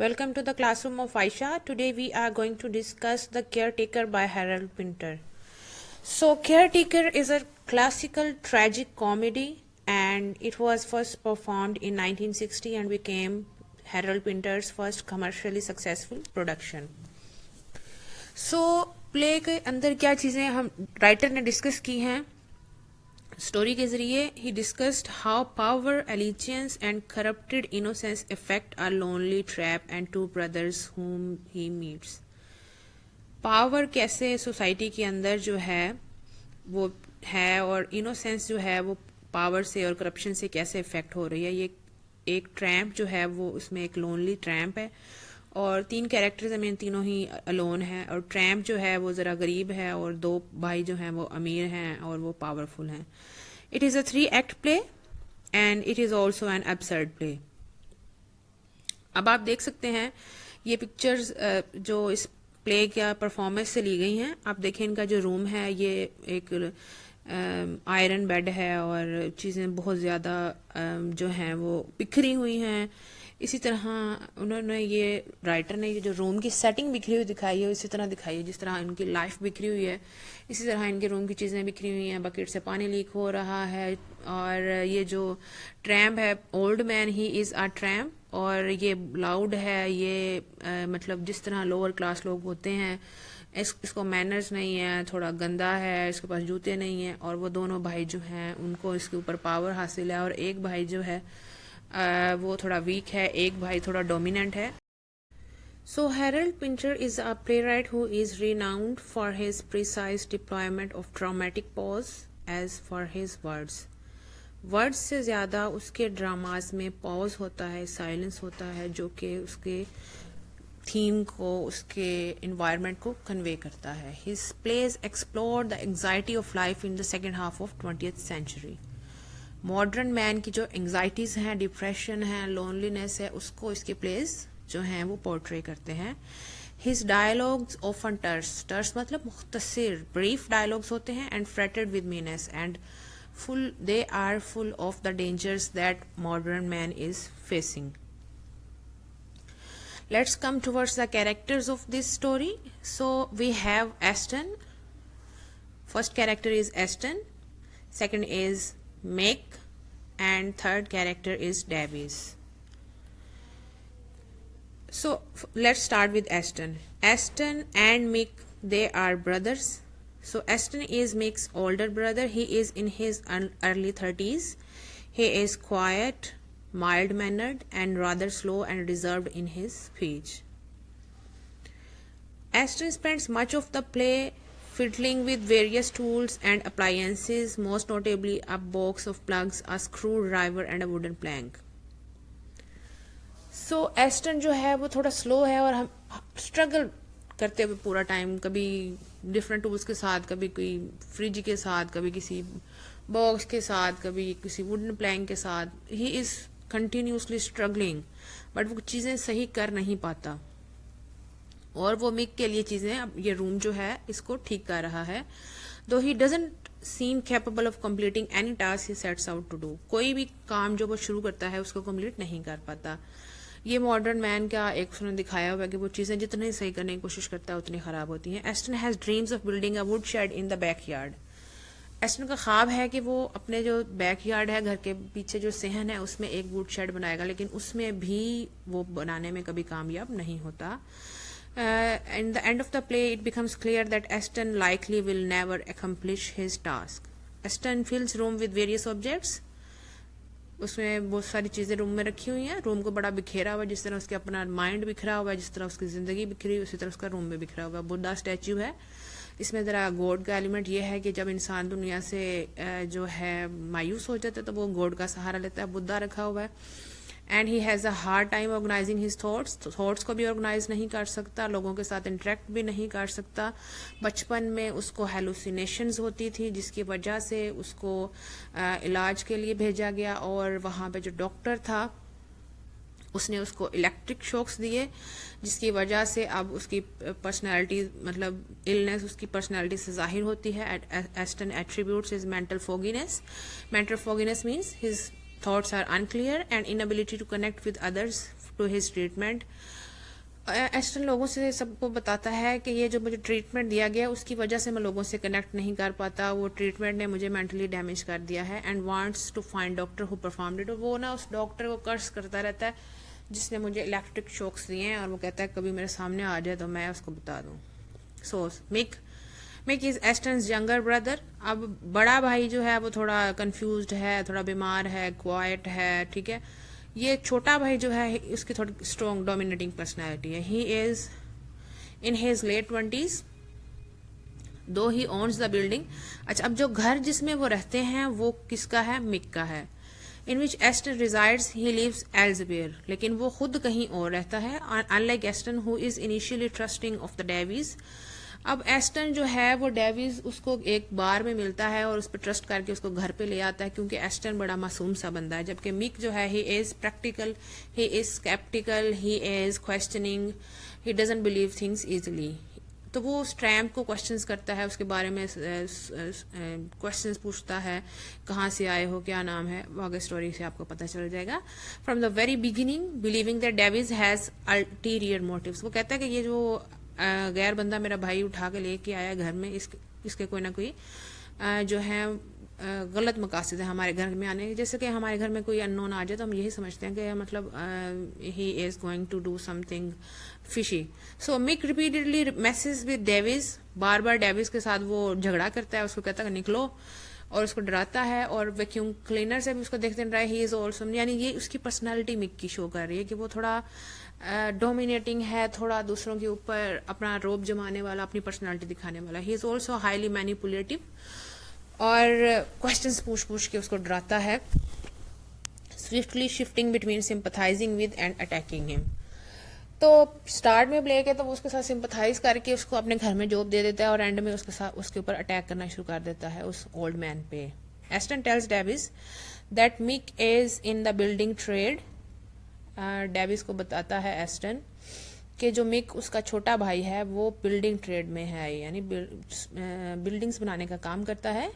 Welcome to the classroom of Aisha. Today we are going to discuss The Caretaker by Harold Pinter. So, Caretaker is a classical tragic comedy and it was first performed in 1960 and became Harold Pinter's first commercially successful production. So, play के अंदर क्या चीज़ें हम writer ने discuss की हैं story के जरिए ही discussed how power allegiance and corrupted innocence effect are lonely trap and two brothers whom he meets power कैसे सोसाइटी के अंदर जो है वो है और इनोसेंस जो है वो पावर से और करप्शन से कैसे इफेक्ट हो रही है। ये एक ट्रैम्प जो है वो उसमें एक लोनली ट्रैम्प है और तीन कैरेक्टर्स में तीनों ही अलोन है और ट्रैम्प जो है वो ज़रा गरीब है और दो भाई जो हैं वो अमीर हैं और वो पावरफुल हैं। It is a 3 act play and it is also an absurd play. अब आप देख सकते हैं ये पिक्चर्स जो इस प्ले का परफॉर्मेंस से ली गई हैं। आप देखें इनका जो रूम है ये एक आयरन बेड है और चीज़ें बहुत ज़्यादा जो हैं वो बिखरी हुई हैं। इसी तरह उन्होंने ये राइटर ने ये जो रूम की सेटिंग बिखरी हुई दिखाई है इसी तरह दिखाई है जिस तरह इनकी लाइफ बिखरी हुई है। इसी तरह इनके रूम की चीज़ें बिखरी हुई हैं, बकेट से पानी लीक हो रहा है और ये जो ट्रैम्प है old man he is a tramp और ये लाउड है। ये मतलब जिस तरह लोअर क्लास लोग होते हैं इसको मैनर्स नहीं है, थोड़ा गंदा है, इसके पास जूते नहीं हैं और वो दोनों भाई जो हैं उनको इसके ऊपर पावर हासिल है और एक भाई जो है वो थोड़ा वीक है, एक भाई थोड़ा डोमिनेंट है। So Harold Pinter is a playwright who is renowned for his precise deployment of dramatic pause as for his words. Words से ज़्यादा उसके ड्रामास में पॉज होता है, साइलेंस होता है जो कि उसके थीम को उसके इन्वायरमेंट को कन्वे करता है। His plays explore the anxiety of life in the second half of 20th century। Modern man की जो एंग्जाइटीज़ हैं, डिप्रेशन है, लोनलीनेस है, उसको इसके प्लेज जो हैं वो पोर्ट्रे करते हैं। हिज डायलॉग्स ऑफन टर्स मतलब मुख्तसर ब्रीफ डायलॉग्स होते हैं and fretted with menace and they are full of the dangers that modern man is facing. Let's come towards the characters of this story. So we have Aston. First character is Aston, second is Mick, and third character is Davies. So let's start with Aston. Aston and Mick, they are brothers. So Aston is Mick's older brother. He is in his early 30s. He is quiet, mild-mannered, and rather slow and reserved in his speech. Aston spends much of the play fiddling with various tools and appliances, most notably a box of plugs, a screwdriver, and a wooden plank. So Aston जो है वो थोड़ा slow है और हम struggle करते हुए पूरा टाइम कभी डिफरेंट टूल्स के साथ, कभी कोई फ्रिज के साथ, कभी किसी बॉक्स के साथ, कभी किसी वुडन प्लैंक के साथ। He is continuously struggling but वो चीज़ें सही कर नहीं पाता और वो मिक के लिए चीज़ें अब ये रूम जो है इसको ठीक कर रहा है। Though he doesn't seem capable of completing any task he sets out to do. कोई भी काम जो वो शुरू करता है उसको कंप्लीट नहीं कर पाता। ये मॉडर्न मैन का एक उसने दिखाया हुआ है कि वो चीज़ें जितनी सही करने की कोशिश करता है उतनी ख़राब होती हैं। Aston has dreams of building a wood shed in the backyard. Aston का ख्वाब है कि वो अपने जो बैकयार्ड है घर के पीछे जो सेहन है उसमें एक वुड शेड बनाएगा, लेकिन उसमें भी वो बनाने में कभी कामयाब नहीं होता। In the end of the play it becomes clear that Aston likely will never accomplish his task. Aston fills room with various objects. उसमें बहुत सारी चीज़ें रूम में रखी हुई हैं। रूम को बड़ा बिखेरा हुआ है, जिस तरह उसके अपना माइंड बिखरा हुआ है, जिस तरह उसकी ज़िंदगी बिखरी हुई उसी तरह उसका रूम में बिखरा हुआ है। बुद्धा स्टैचू है। इसमें ज़रा गॉड का एलिमेंट ये है कि जब इंसान दुनिया से जो है मायूस हो जाता है तो वो गॉड का सहारा लेता है। बुद्धा रखा हुआ है and he has a hard time organising his thoughts को भी ऑर्गेनाइज नहीं कर सकता, लोगों के साथ इंटरेक्ट भी नहीं कर सकता। बचपन में उसको हेलुसिनेशंस होती थी जिसकी वजह से उसको इलाज के लिए भेजा गया और वहाँ पे जो डॉक्टर था उसने उसको इलेक्ट्रिक शॉक्स दिए जिसकी वजह से अब उसकी पर्सनैलिटी मतलब इलनेस उसकी पर्सनैलिटी से जाहिर होती है। Aston attributes his mental fogginess. Mental fogginess means his thoughts are unclear and inability to connect with others to his treatment. Aston लोगों से सबको बताता है कि ये जो मुझे ट्रीटमेंट दिया गया उसकी वजह से मैं लोगों से कनेक्ट नहीं कर पाता, वो ट्रीटमेंट ने मुझे मेंटली डैमेज कर दिया है, and wants to find doctor who performed it. और वो ना उस डॉक्टर को कर्स करता रहता है जिसने मुझे इलेक्ट्रिक शॉक्स दिए हैं, और वो कहता है कभी मेरे सामने आ जाए तो मैं उसको बता दूँ। So Mick is Aston's younger brother. अब बड़ा भाई जो है वो थोड़ा कंफ्यूज्ड है, थोड़ा बीमार है, क्वाइट है, ठीक है। ये छोटा भाई जो है उसकी थोड़ी स्ट्रॉन्ग डोमिनेटिंग पर्सनैलिटी है। He is in his late 20s, though he owns the building. अच्छा, अब जो घर जिसमें वो रहते हैं वो किसका है? मिक का है। In which Aston resides he lives elsewhere, लेकिन वो खुद कहीं और रहता है, unlike Aston who is initially trusting of the Davies. अब एस्टन जो है वो डेविस उसको एक बार में मिलता है और उस पर ट्रस्ट करके उसको घर पे ले आता है, क्योंकि एस्टन बड़ा मासूम सा बंदा है, जबकि मिक जो है he is practical, he is sceptical, he is questioning, he doesn't believe things easily. तो वो उस ट्रैम्प को क्वेश्चंस करता है, उसके बारे में क्वेश्चंस पूछता है, कहाँ से आए हो, क्या नाम है, वो आगे स्टोरी से आपको पता चल जाएगा। From the very beginning believing that Davies has ulterior motives. वो कहता है कि ये जो गैर बंदा मेरा भाई उठा के लेके आया घर में, इसके कोई ना कोई जो है गलत मकासद है हमारे घर में आने के। जैसे कि हमारे घर में कोई अननोन आ जाए तो हम यही समझते हैं कि मतलब he is going to do something fishy. So Mick repeatedly messes with Davies, बार बार डेविस के साथ वो झगड़ा करता है, उसको कहता है निकलो, और उसको डराता है, और वैक्यूम क्लीनर से भी उसको देखते रहा है। ही इज ऑल्सो, यानी ये उसकी पर्सनालिटी मिक की शो कर रही है कि वो थोड़ा डोमिनेटिंग है, थोड़ा दूसरों के ऊपर अपना रोब जमाने वाला, अपनी पर्सनालिटी दिखाने वाला। He is also highly manipulative, और क्वेश्चंस पूछ पूछ के उसको डराता है, swiftly shifting between sympathising with and attacking him. तो स्टार्ट में ब्लेक है तो वो उसके साथ सिंपथाइज करके उसको अपने घर में जॉब दे देता है, और एंड में उसके साथ उसके ऊपर अटैक करना शुरू कर देता है उस ओल्ड मैन पे। Aston tells Davies that Mick is in the building trade. Davies को बताता है एस्टन कि जो मिक उसका छोटा भाई है वो बिल्डिंग ट्रेड में है, यानी बिल्डिंग्स बनाने का काम करता है।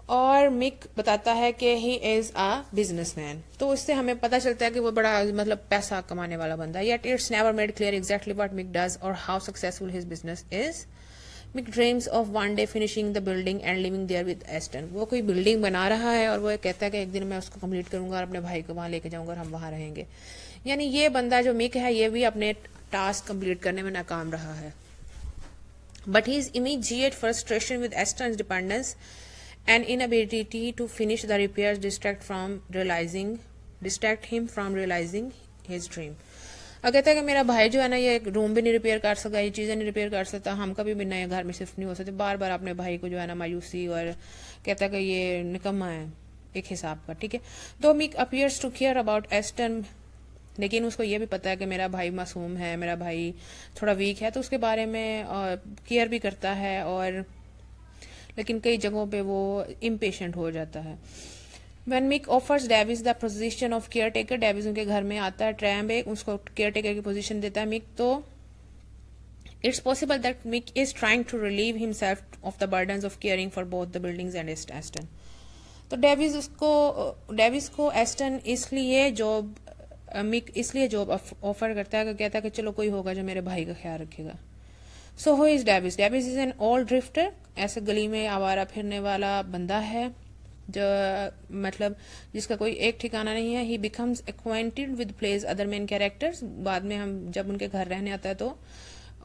और मिक बताता है कि ही इज अ बिजनेसमैन। तो इससे हमें पता चलता है कि वो बड़ा मतलब पैसा कमाने वाला बंदा है। Yet it's never made clear exactly what Mick does और how successful his business is. Mick dreams of one day finishing the building and living there with Aston. वो कोई बिल्डिंग बना रहा है और वो कहता है कि एक दिन मैं उसको कंप्लीट करूंगा और अपने भाई को वहां लेके जाऊंगा और हम वहां रहेंगे। यानी ये बंदा जो मिक है ये भी अपने टास्क कंप्लीट करने में नाकाम रहा है। But his immediate frustration with Aston's dependence and inability to finish the repairs distract him from realizing his dream। अब कहता है कि मेरा भाई जो है ना ये रूम भी नहीं रिपेयर कर सकता, ये चीज़ें नहीं रिपेयर कर सकता, हम कभी भी नए घर में शिफ्ट नहीं हो सकते। बार बार अपने भाई को जो है ना मायूसी, और कहता है कि ये निकम्मा है एक हिसाब का, ठीक है। तो Mick appears to care about Aston, लेकिन उसको ये भी पता है कि मेरा भाई मासूम है, मेरा भाई थोड़ा वीक है, तो उसके बारे में केयर भी करता है, और लेकिन कई जगहों पे वो इम्पेशेंट हो जाता है। When Mick offers Davis the position of caretaker, Davis उनके घर में आता है, ट्रैम्प एक उसको केयरटेकर की पोजीशन देता है मिक। तो it's possible that Mick is trying to relieve himself of the burdens of caring for both the buildings and Aston. तो डेविस को एस्टन इसलिए जॉब मिक इसलिए जॉब ऑफर करता है कि कहता है कि चलो कोई होगा जो मेरे भाई का ख्याल रखेगा। So who is Davis? Davis is an old drifter, ऐसे गली में आवारा फिरने वाला बंदा है जो मतलब जिसका कोई एक ठिकाना नहीं है। He becomes acquainted with place other main characters. बाद में हम जब उनके घर रहने आता है तो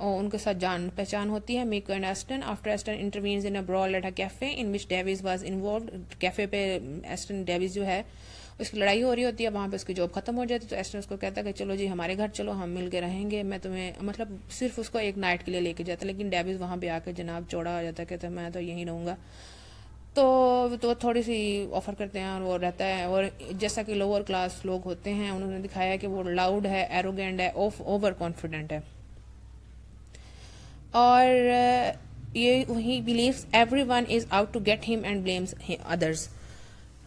उनके साथ जान पहचान होती है। Mick and Aston after Aston intervenes in a brawl at a cafe in which Davies was involved. Cafe पे एस्टन डेविस जो है उसकी लड़ाई हो रही होती है, वहाँ पे उसकी जॉब खत्म हो जाती है, तो एस्टन उसको कहता है कि चलो जी हमारे घर चलो, हम मिल के रहेंगे, मैं तुम्हें मतलब सिर्फ उसको एक नाइट के लिए लेके जाता है। लेकिन डेविस वहाँ पे आकर जनाब चौड़ा हो जाता है, कहता है मैं तो यहीं रहूँगा। तो थोड़ी सी ऑफर करते हैं और वो रहता है। और जैसा कि लोअर क्लास लोग होते हैं उन्होंने दिखाया कि वो लाउड है, एरोगेंट है, ओवर कॉन्फिडेंट है, और ये he believes everyone is out to get him and blames others.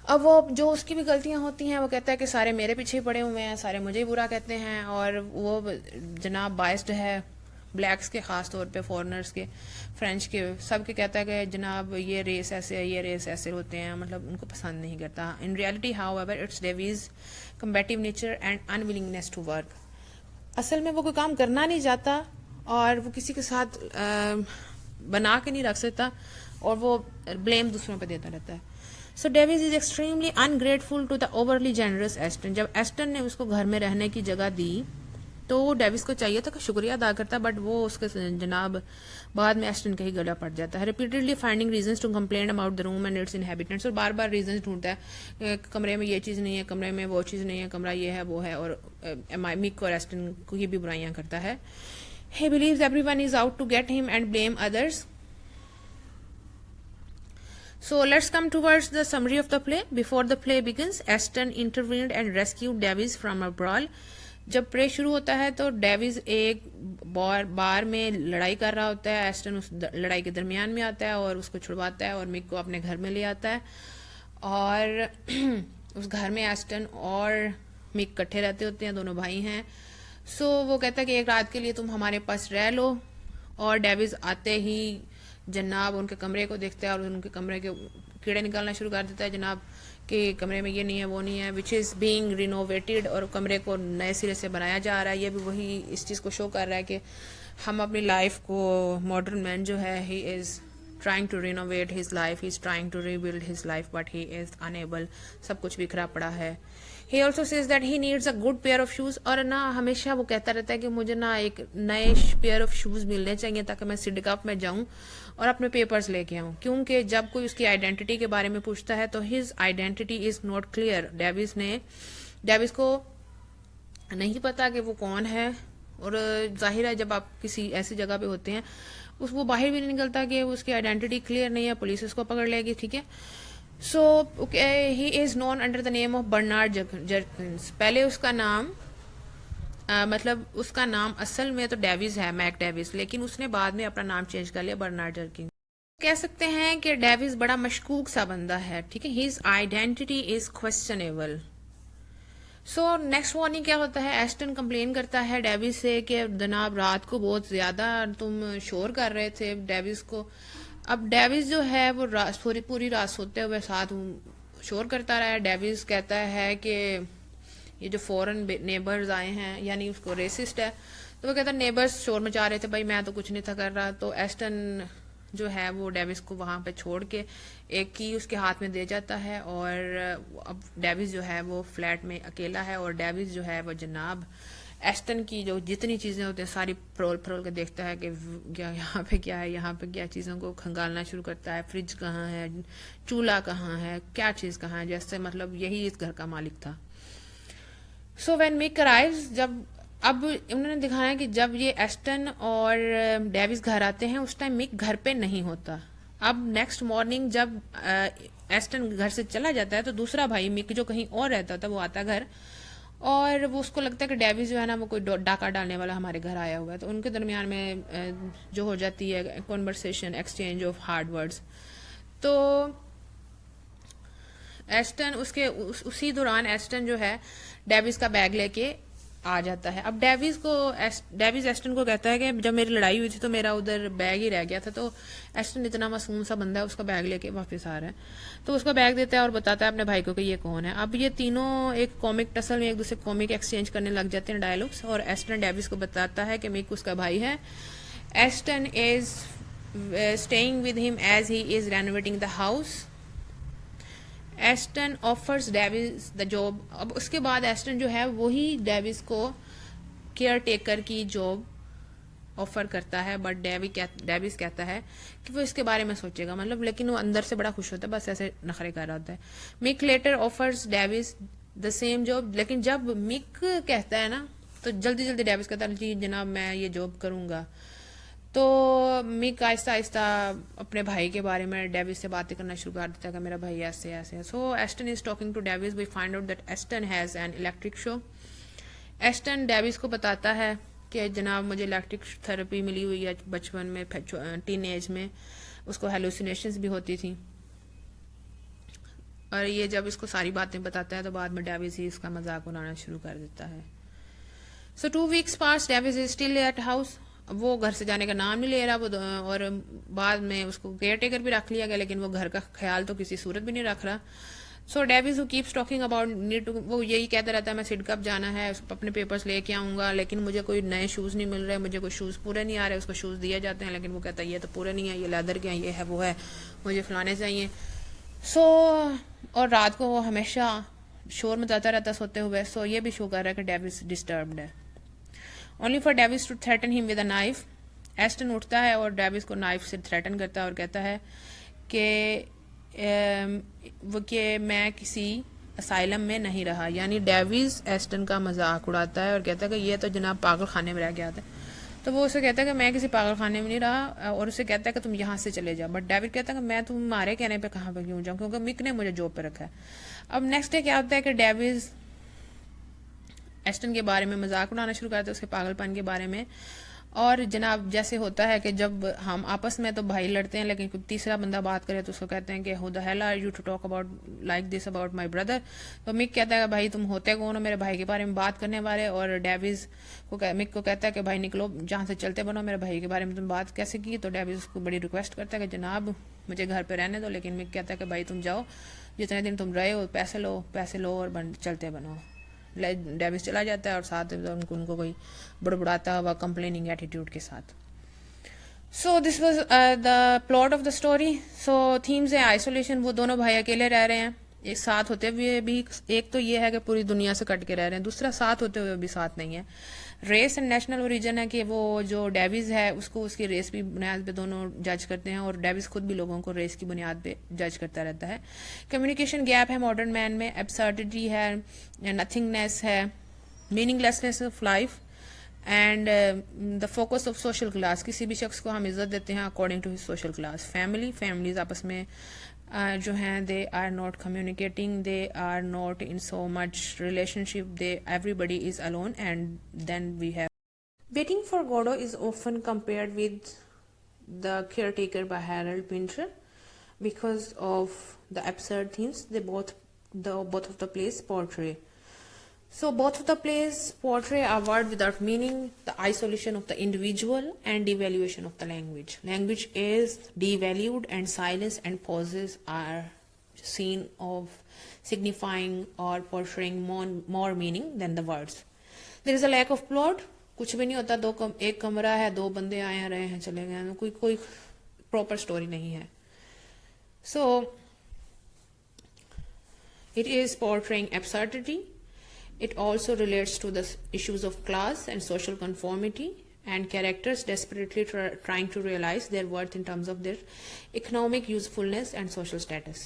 अब वो जो उसकी भी गलतियां होती हैं वो कहता है कि सारे मेरे पीछे ही पड़े हुए हैं, सारे मुझे ही बुरा कहते हैं, और वो जनाब बाइस्ड है ब्लैक्स के, खास तौर पे फॉरेनर्स के, फ्रेंच के, सब के कहता है कि जनाब ये रेस ऐसे है, ये रेस ऐसे होते हैं, मतलब उनको पसंद नहीं करता। In reality however it's Davies combative nature and unwillingness to work. असल में वो कोई काम करना नहीं चाहता और वो किसी के साथ बना के नहीं रख सकता और वो ब्लेम दूसरों पे देता रहता है. So Davies is extremely ungrateful to the overly generous Aston. जब एस्टन ने उसको घर में रहने की जगह दी तो डेविस को चाहिए था कि शुक्रिया अदा करता, बट वो उसके जनाब बाद में एस्टन का ही गला पड़ जाता है. Repeatedly finding reasons to complain about the room and its inhabitants. और बार बार रीजंस ढूंढता है, कमरे में ये चीज़ नहीं है, कमरे में वो चीज़ नहीं है, कमरा ये है वो है, और मिक और एस्टन को ये भी बुराइयां करता है. He believes everyone is out to get him and blame others. So let's come towards the summary of the play. Before the play begins, Aston intervened and rescued Davies from a brawl. जब play शुरू होता है तो Davis एक बार में लड़ाई कर रहा होता है. एस्टन उस लड़ाई के दरमियान में आता है और उसको छुड़वाता है और मिक को अपने घर में ले आता है. और उस घर में एस्टन और मिक इकट्ठे रहते होते हैं, दोनों भाई हैं. सो वो कहता है कि एक रात के लिए तुम हमारे पास रह लो. और डेविस आते ही जनाब उनके कमरे को देखता है और उनके कमरे के कीड़े निकालना शुरू कर देता है जनाब कि कमरे में ये नहीं है वो नहीं है, विच इज़ बीइंग रिनोवेटेड. और कमरे को नए सिरे से बनाया जा रहा है. ये भी वही इस चीज़ को शो कर रहा है कि हम अपनी लाइफ को, मॉडर्न मैन जो है, he is trying to renovate his life, he is trying to rebuild his life, but he is unable. सब कुछ बिखरा पड़ा है. He also says that he needs a good pair of shoes. और ना हमेशा वो कहता रहता है कि मुझे ना एक नए पेयर ऑफ शूज़ मिलने चाहिए ताकि मैं सिडकप में जाऊँ और अपने पेपर्स लेके आऊँ. क्योंकि जब कोई उसकी आइडेंटिटी के बारे में पूछता है तो his identity is not clear. Davis को नहीं पता कि वो कौन है. और जाहिर है जब आप किसी ऐसी जगह पे होते हैं वो बाहर भी नहीं निकलता कि उसकी आइडेंटिटी क्लियर नहीं है, पुलिस उसको पकड़ लेगी. ठीक है. So he is known under the name of Bernard Jenkins. पहले उसका नाम मतलब उसका नाम असल में तो डेविस है, मैक डेविस, लेकिन उसने बाद में अपना नाम चेंज कर लिया बर्नार्ड जर्किन. कह सकते हैं कि डेविस बड़ा मशकूक सा बंदा है. ठीक है. His identity is questionable. So next morning क्या होता है, एस्टन कंप्लेन करता है डेविस से कि जनाब रात को बहुत ज्यादा तुम शोर कर रहे थे डेविस को. अब डेविस जो है वो पूरी रात सोते हुए साथ शोर करता रहा है. डेविस कहता है कि ये जो फॉरेन नेबर्स आए हैं, यानी उसको रेसिस्ट है, तो वो कहता है नेबर्स शोर मचा रहे थे, भाई मैं तो कुछ नहीं था कर रहा. तो एस्टन जो है वो डेविस को वहां पे छोड़ के एक की उसके हाथ में दे जाता है. और अब डेविस जो है वो फ्लैट में अकेला है और डेविस जो है वो जनाब एस्टन की जो जितनी चीजें होती हैं सारी फरोल फरोल के देखता है कि क्या यहाँ पे क्या है, यहाँ पे क्या, चीजों को खंगालना शुरू करता है. फ्रिज कहाँ है, चूल्हा कहाँ है, क्या चीज कहाँ है, जैसे मतलब यही इस घर का मालिक था. सो व्हेन मिक अराइव्स, जब अब उन्होंने दिखाया कि जब ये एस्टन और डेविस घर आते हैं उस टाइम मिक घर पे नहीं होता. अब नेक्स्ट मॉर्निंग जब एस्टन घर से चला जाता है तो दूसरा भाई मिक जो कहीं और रहता था वो आता घर और वो उसको लगता है कि डेविस जो है ना वो कोई डाका डालने वाला हमारे घर आया हुआ है. तो उनके दरमियान में जो हो जाती है conversation, exchange of hard words. तो एस्टन उसी दौरान एस्टन जो है डेविस का बैग लेके आ जाता है. अब डेविस एस्टन को कहता है कि जब मेरी लड़ाई हुई थी तो मेरा उधर बैग ही रह गया था. तो एस्टन इतना मासूम सा बंदा है, उसका बैग लेके वापस आ रहा है. तो उसका बैग देता है और बताता है अपने भाई को कि ये कौन है. अब ये तीनों एक कॉमिक टसल में एक दूसरे कॉमिक एक्सचेंज करने लग जाते हैं, डायलॉग्स. और एस्टन डेविस को बताता है कि मिक उसका भाई है. Aston is staying with him as he is renovating the house. Aston offers Davies the job. अब उसके बाद एस्टन जो है वही डेविस को केयर टेकर की जॉब ऑफर करता है. बट डेविस कहता है कि वो इसके बारे में सोचेगा, मतलब, लेकिन वो अंदर से बड़ा खुश होता है, बस ऐसे नखरे कर रहा होता है. Mick later offers Davies the same job. लेकिन जब मिक कहता है ना तो जल्दी जल्दी डेविस कहता है जी जनाब मैं ये जॉब करूंगा. तो मिक आहिस्ता आहिस्ता अपने भाई के बारे में डेविस से बातें करना शुरू कर देता है कि मेरा भाई ऐसे ऐसे है. So Aston is talking to Davies. We find out that Aston has an electric shock. Aston Davies को बताता है कि जनाब मुझे इलेक्ट्रिक थेरेपी मिली हुई है बचपन में, टीन एज में उसको हेलुसिनेशंस भी होती थी. और ये जब इसको सारी बातें बताता है तो बाद में डेविस ही इसका मजाक उड़ाना शुरू कर देता है. सो 2 weeks pass, Davis is still at house. वो घर से जाने का नाम नहीं ले रहा वो. और बाद में उसको केयर टेकर भी रख लिया गया, लेकिन वो घर का ख्याल तो किसी सूरत भी नहीं रख रहा. So Davies who keeps talking about need to, वो यही कहता रहता है मैं सिडकप जाना है, अपने पेपर्स लेके आऊँगा, लेकिन मुझे कोई नए शूज़ नहीं मिल रहे, मुझे कोई शूज़ पूरे नहीं आ रहे, उसको शूज़ दिए जाते हैं लेकिन वो कहता है ये तो पूरे नहीं है, ये लेदर के हैं, ये है वो है, मुझे फलाने चाहिए। सो और रात को वो हमेशा शोर मचाता रहता सोते हुए। सो ये भी शो कर रहा है कि डेविस डिस्टर्ब्ड है। Only for Davies to threaten him with a knife. Aston उठता है और डेविस को नाइफ से थ्रेटन करता है और कहता है कि वो कि मैं किसी असाइलम में नहीं रहा, यानी डेविस एस्टन का मजाक उड़ाता है और कहता है कि ये तो जनाब पागल खाने में रह गया था। तो वो उसे कहता है कि मैं किसी पागल खाने में नहीं रहा, और उसे कहता है कि तुम यहाँ से चले जाओ। बट डेविड कहता है कि मैं तुम्हारे कहने पे कहाँ पे क्यों जाऊँ, क्योंकि मिक ने मुझे जॉब पे रखा है। अब नेक्स्ट डे क्या होता है कि डेविस एस्टन के बारे में मजाक उड़ाना शुरू करते हैं, उसके पागलपन के बारे में। और जनाब जैसे होता है कि जब हम आपस में तो भाई लड़ते हैं, लेकिन कोई तीसरा बंदा बात करे तो उसको कहते हैं कि who the hell are you to talk about like this about my brother. तो मिक कहता है भाई तुम होते कौन हो मेरे भाई के बारे में बात करने वाले, और डेविस को मिक को कहता है कि भाई निकलो जहाँ से चलते बनो, मेरे भाई के बारे में तुम बात कैसे की। तो डेविस उसको बड़ी रिक्वेस्ट करता है कि जनाब मुझे घर पर रहने दो, लेकिन मिक कहता है कि भाई तुम जाओ, जितने दिन तुम रहे हो पैसे लो और चलते बनो। डेविस चला जाता है और साथ उनको कोई बड़बड़ाता हुआ कंप्लेनिंग एटीट्यूड के साथ। So this was the plot of the story. So themes है आइसोलेशन, वो दोनों भाई अकेले रह रहे हैं एक साथ होते हुए भी। एक तो ये है कि पूरी दुनिया से कट के रह रहे हैं, दूसरा साथ होते हुए भी साथ नहीं है। रेस एंड नेशनल ओरिजिन है कि वो जो डेविस है उसको उसकी रेस की बुनियाद पे दोनों जज करते हैं, और डेविस खुद भी लोगों को रेस की बुनियाद पे जज करता रहता है। कम्युनिकेशन गैप है मॉडर्न मैन में, एब्सर्डिटी है, नथिंगनेस है, meaninglessness of life, and the focus of social class. किसी भी शख्स को हम इज्जत देते हैं according to his social class. Families आपस में जो हैं they are not communicating, they are not in so much relationship, they everybody is alone. And then we have waiting for Godot is often compared with the care taker bye Harold Pinter because of the absurd themes they both of the plays portray. So both of the plays portray a world without meaning, the isolation of the individual and devaluation of the language. Language is devalued and silence and pauses are seen of signifying or portraying more meaning than the words. There is a lack of plot. कुछ भी नहीं होता, एक कमरा है, दो बंदे आए हैं रहे हैं चले गए हैं, कोई प्रॉपर स्टोरी नहीं है। So it is portraying absurdity. It also relates to the issues of class and social conformity, and characters desperately trying to realize their worth in terms of their economic usefulness and social status.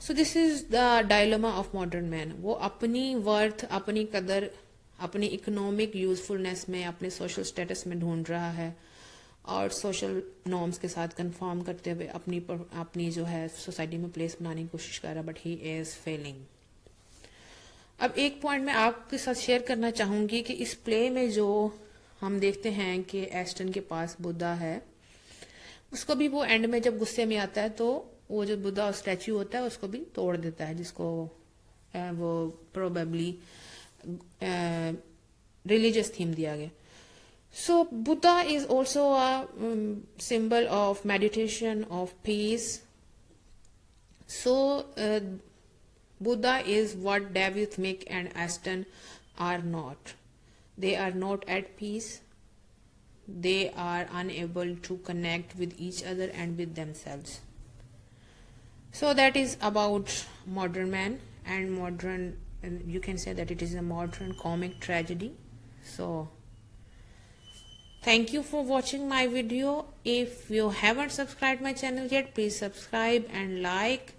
So this is the dilemma of modern man. वो अपनी worth, अपनी कदर, अपनी economic usefulness में, अपने social status में ढूंढ रहा है, और सोशल नॉर्म्स के साथ कंफर्म करते हुए अपनी जो है सोसाइटी में प्लेस बनाने की कोशिश कर रहा है, बट ही इज फेलिंग। अब एक पॉइंट मैं आपके साथ शेयर करना चाहूंगी कि इस प्ले में जो हम देखते हैं कि एस्टन के पास बुद्धा है, उसको भी वो एंड में जब गुस्से में आता है तो वो जो बुद्धा स्टैचू होता है उसको भी तोड़ देता है, जिसको वो प्रोबेबली रिलीजियस थीम दिया गया। So Buddha is also a symbol of meditation, of peace. So Buddha is what David, Mick and Aston are not. They are not at peace. They are unable to connect with each other and with themselves. So that is about modern man and modern, you can say that it is a modern comic tragedy. So thank you for watching my video. If you haven't subscribed my channel yet, please subscribe and like